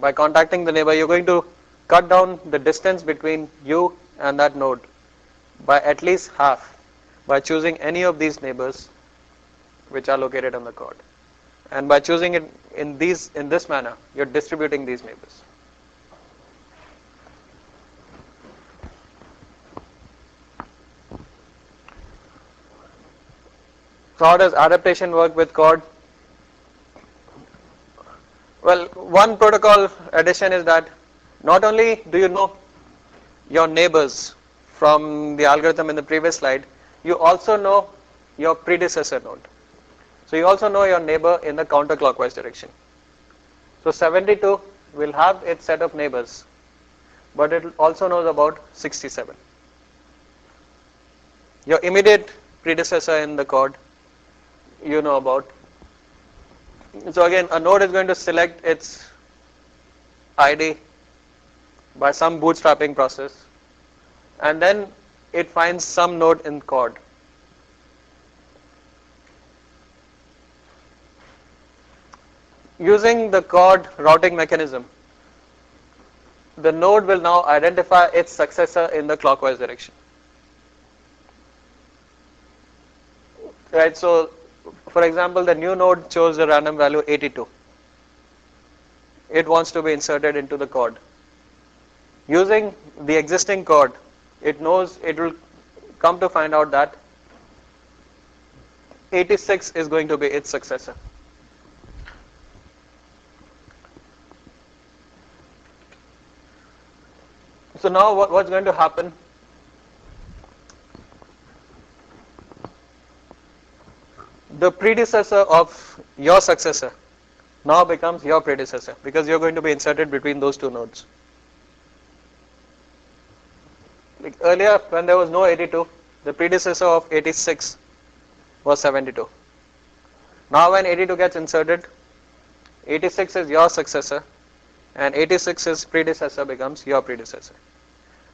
By contacting the neighbor, you're going to cut down the distance between you and that node by at least half by choosing any of these neighbors which are located on the chord. And by choosing it in this manner, you're distributing these neighbors. So how does adaptation work with chord? Well, one protocol addition is that not only do you know your neighbors from the algorithm in the previous slide, you also know your predecessor node. So you also know your neighbor in the counterclockwise direction. So 72 will have its set of neighbors, but it also knows about 67. Your immediate predecessor in the chord, you know about. So again, a node is going to select its ID by some bootstrapping process, and then it finds some node in chord. Using the chord routing mechanism, the node will now identify its successor in the clockwise direction. Right, so for example, the new node chose the random value 82. It wants to be inserted into the chord. Using the existing chord, it knows, it will come to find out that 86 is going to be its successor. So now what's going to happen? The predecessor of your successor now becomes your predecessor because you're going to be inserted between those two nodes. Like earlier, when there was no 82, the predecessor of 86 was 72. Now when 82 gets inserted, 86 is your successor and 86's predecessor becomes your predecessor.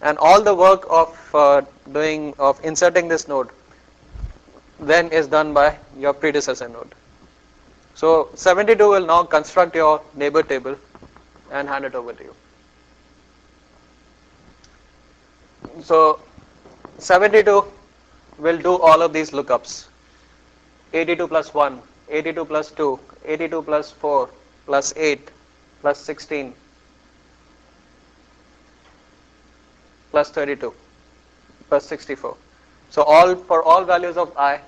And all the work of inserting this node then is done by your predecessor node. So 72 will now construct your neighbor table and hand it over to you. So 72 will do all of these lookups. 82 plus 1, 82 plus 2, 82 plus 4, plus 8, plus 16, plus 32, plus 64. So for all values of I,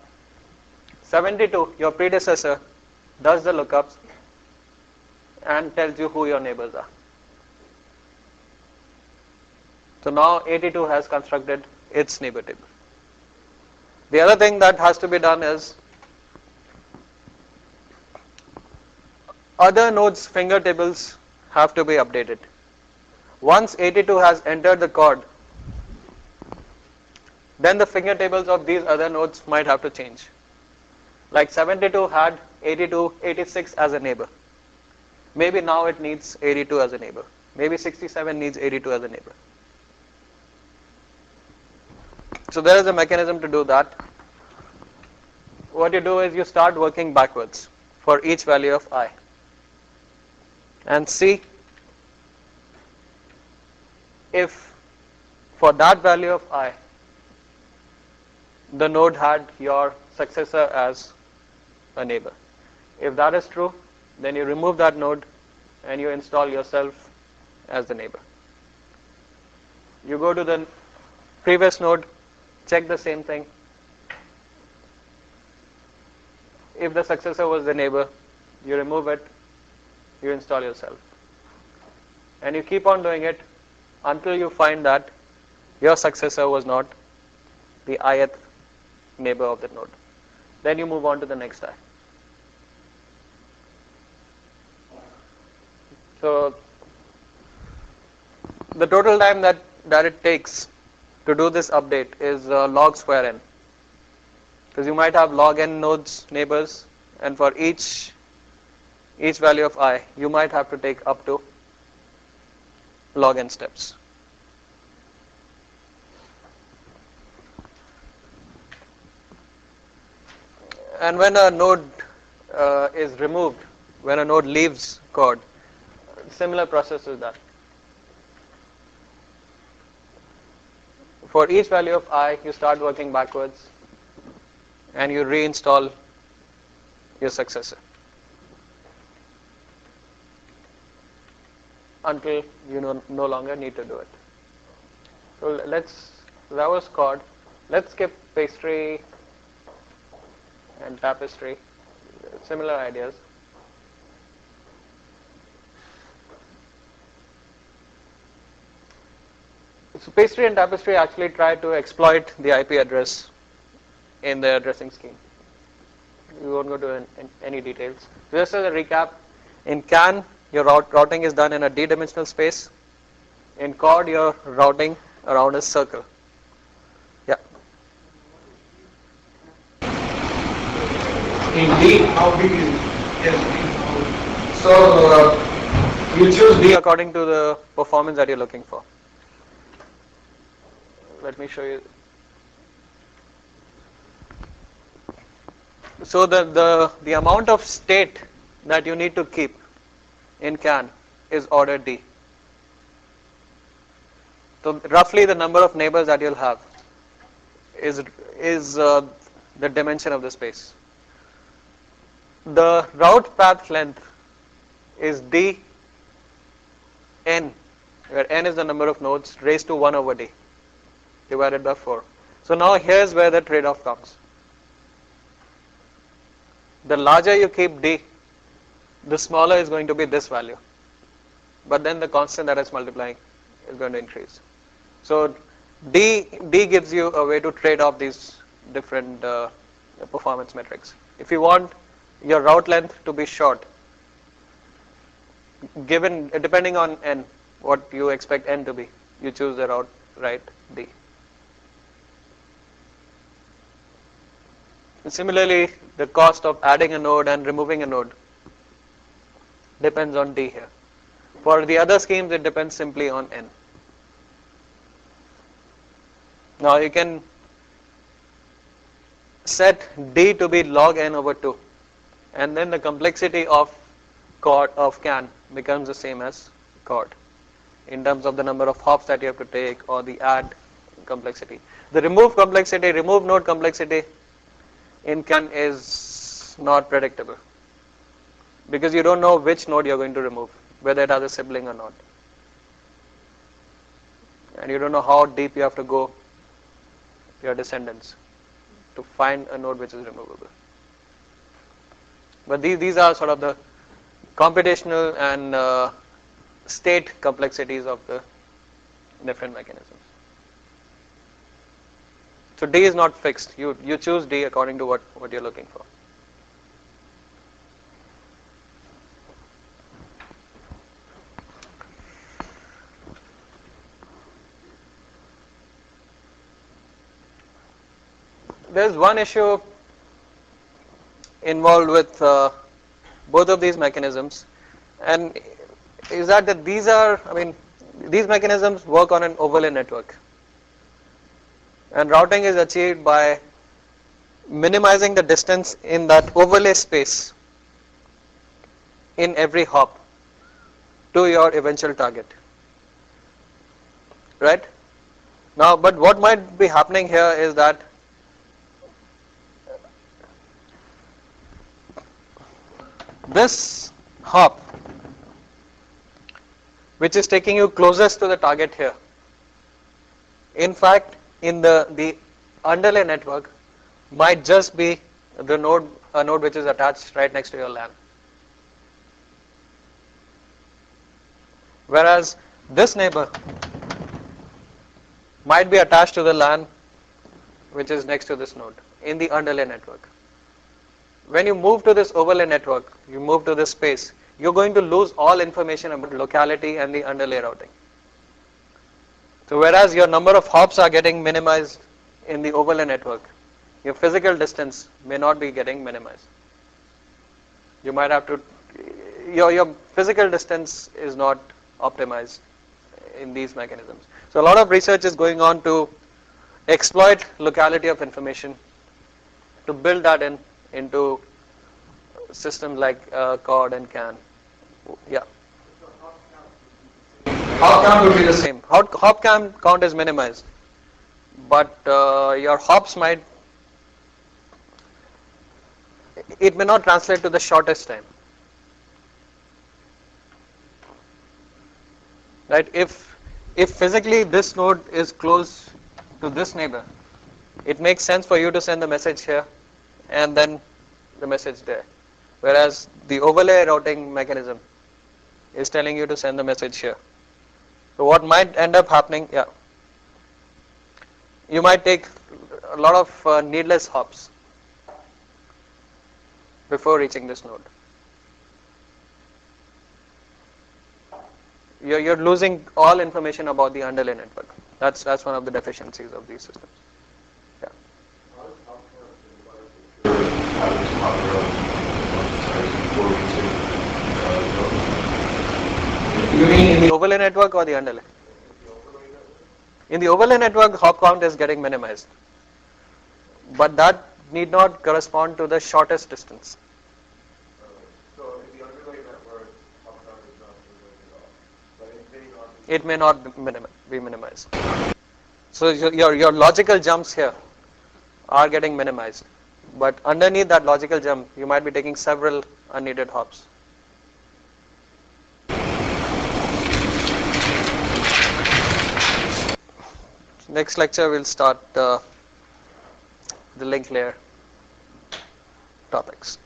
72, your predecessor, does the lookups and tells you who your neighbors are. So now 82 has constructed its neighbor table. The other thing that has to be done is other nodes' finger tables have to be updated. Once 82 has entered the code, then the finger tables of these other nodes might have to change. Like 72 had 86 as a neighbor. Maybe now it needs 82 as a neighbor. Maybe 67 needs 82 as a neighbor. So there is a mechanism to do that. What you do is you start working backwards for each value of I and see if for that value of I the node had your successor as a neighbor. If that is true, then you remove that node and you install yourself as the neighbor. You go to the previous node, check the same thing. If the successor was the neighbor, you remove it, you install yourself. And you keep on doing it until you find that your successor was not the ith neighbor of that node. Then you move on to the next I. So the total time that it takes to do this update is log square n, because you might have log n nodes neighbors, and for each value of I you might have to take up to log n steps. And when a node is removed, when a node leaves code, similar process is that. For each value of I, you start working backwards and you reinstall your successor until you no longer need to do it. So that was code. Let's skip pastry and tapestry, similar ideas. So pastry and tapestry actually try to exploit the IP address in the addressing scheme. We won't go to any details. Just as a recap, in CAN your routing is done in a d-dimensional space. In CORD your routing around a circle. Yeah. In D, How big is, yes, so you choose D. According to the performance that you're looking for. Let me show you. So the amount of state that you need to keep in CAN is order D. So roughly the number of neighbors that you'll have is the dimension of the space. The route path length is D n, where n is the number of nodes raised to 1 over D divided by 4. So now here's where the trade-off comes. the larger you keep D, the smaller is going to be this value. But then the constant that is multiplying is going to increase. So D gives you a way to trade off these different performance metrics. If you want your route length to be short, given depending on n, what you expect n to be, you choose the route right D. And similarly, the cost of adding a node and removing a node depends on D here. For the other schemes, it depends simply on n. Now you can set D to be log n over 2, and then the complexity of CAN becomes the same as chord in terms of the number of hops that you have to take or the add complexity. The remove node complexity in CAN is not predictable because you don't know which node you're going to remove, whether it has a sibling or not. And you don't know how deep you have to go, your descendants, to find a node which is removable. But these are sort of the computational and state complexities of the different mechanisms. So D is not fixed. You choose D according to what you're looking for. There's one issue involved with both of these mechanisms, and is that these mechanisms work on an overlay network. And routing is achieved by minimizing the distance in that overlay space in every hop to your eventual target. Right? Now, but what might be happening here is that this hop, which is taking you closest to the target here, in fact, in the underlay network might just be a node which is attached right next to your LAN. Whereas this neighbor might be attached to the LAN which is next to this node in the underlay network. When you move to this overlay network, you move to this space, you're going to lose all information about locality and the underlay routing. So whereas your number of hops are getting minimized in the overlay network, your physical distance may not be getting minimized. You might have to, your physical distance is not optimized in these mechanisms. So a lot of research is going on to exploit locality of information, to build that into systems like CORD and CAN. Yeah. Hop count would be the same. Hop count is minimized, but your hops it may not translate to the shortest time. Right? If physically this node is close to this neighbor, it makes sense for you to send the message here and then the message there. Whereas the overlay routing mechanism is telling you to send the message here. So what might end up happening, you might take a lot of needless hops before reaching this node. You're losing all information about the underlay network. That's one of the deficiencies of these systems. Yeah. You mean in the overlay network or the underlay? In the overlay network, hop count is getting minimized, but that need not correspond to the shortest distance. So in the underlay network, hop count is not minimized at all, but it may not be minimized. So your logical jumps here are getting minimized, but underneath that logical jump, you might be taking several unneeded hops. Next lecture we'll start the link layer topics.